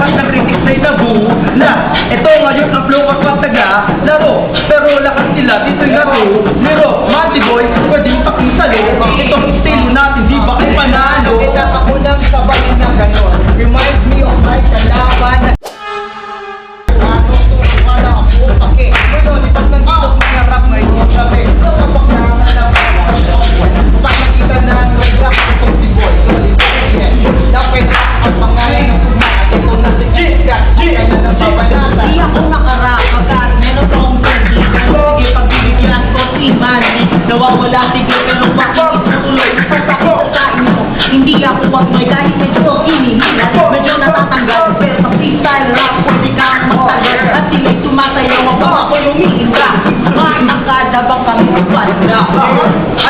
lakas ng critics ay nabula. Ito ngayon ang flow at pagtaga laro, pero lakas sila dito'y laro laro, Mati Boy, pwedeng pakisalo. Itong estilo natin, di ba ay panalo? Kita ako ng sabay na ganon. Reminds me of my kalaban. Wala ako pake. Pero di pag nandito mga rap may sabi, kapaklangan ng pag nakita na ng rap itong si Boy. Dapat ang pangalan ng kumakain ko na si G-Cat. Kaya na babalata. Di ako nakarakagat, meron akong pwede. Sige, pagbibigyan ko si Manny. Nawawala sige, pero bakit tuloy sa inyo? Hindi ako wagmay dahil medyo inihila. Medyo natatanggal, pero sa freestyle rap, pwede kang magtagal. At sila'y sumasayaw ako lumiinda. Makakada ba kami banda?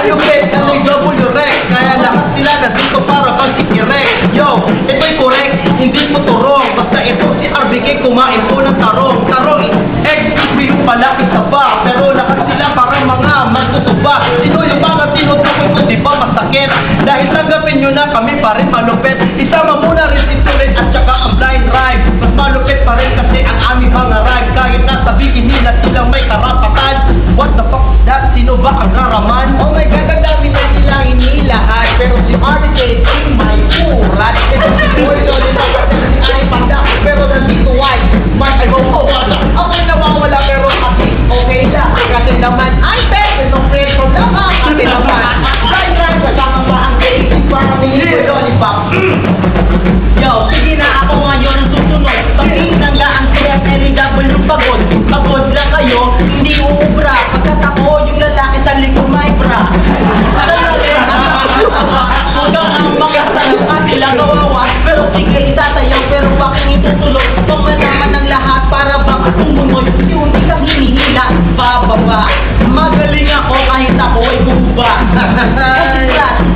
Ayong best na may double rec, kaya lahat sila na dito para pag-sikirek. Yo, ito'y correct, hindi mo turong. Basta ito si RBK kumain po ng tarong. Tarong, excuse me yung pala isa pa. Pero lahat sila parang mga magtutuba. Sino yung mga tinutukoy ko, di ba masakit? Dahil tanggapin nyo na kami pa rin malupit. Isama muna rin si Turin at saka ang blind rhyme. Mas malupit pa rin kasi ang aming mga rhyme. Kahit nasabihin nila silang may karapatan. What the fuck is that? Sino ba ang naraman? Oh my God, ang dami na sila inilahat. Pero si RJ ay may urat. Pero si Boy Loli ay panda. Pero nandito ay may wala. Okay nawawala pero kasi okay lang. Kasi naman ay pwede nung preso naman. Kasi naman right kasama pa ang basic para ni Boy Lollipop. Yo, sige na ako ngayon ang susunod. Pagtingnan nga ang CFLW pagod. Pagod lang kayo, hindi uubra. Pagkat ako yung lalaki sa likod may bra. Hanggang ang mga salamat ilang kawawa. Pero sige itatayaw, pero bakit itutuloy? Pamanaman ng lahat para baka tumunoy. Yung hindi kang hinihila, bababa. Magaling ako kahit ako ay buba.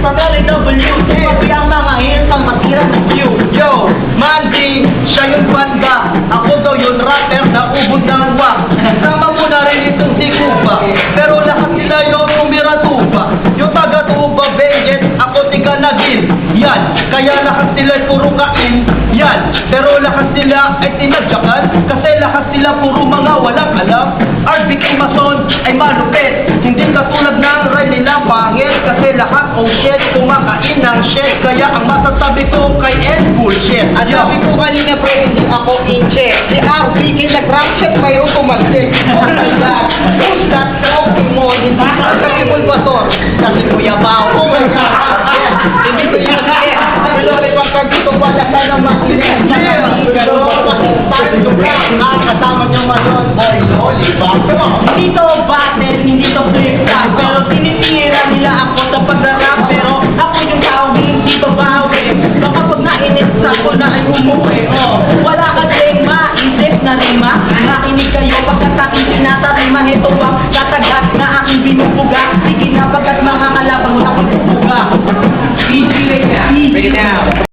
Pagaling W, pati ang mga hits ang matira ng view. Yo, Mandy, siya yung banda. Ako daw yung rapper na ubod ng wak. Sama mo na rin itong si Kuba. Pero lahat sila yung tumira tuba. Yung taga tuba, Vegas, ako tiga nagin. Yan, kaya lahat sila puro kain. Yan, pero lahat sila ay tinadyakan. Kasi lahat sila puro mga walang alam. RBK Mason ay malupit. Hindi katulad ng ride nila pangit. Kasi lahat oh shit, kumakain ng shit. Kaya ang masasabi ko kay Ed bullshit. At sabi ko kanina bro, hindi ako inche. Si RBK nag-rap check kayo kumagsik. Oh my God, who's that talking mo? Hindi ka sa Bulbator. Kasi Kuya Bao. Oh my God. Hindi ko yun kasi. Pero pagka dito wala ka na makinig. Pero bakit ko ka? Kasama niyo ngayon. Boy, Lollipop. Hindi to battle, hindi to freestyle. Pero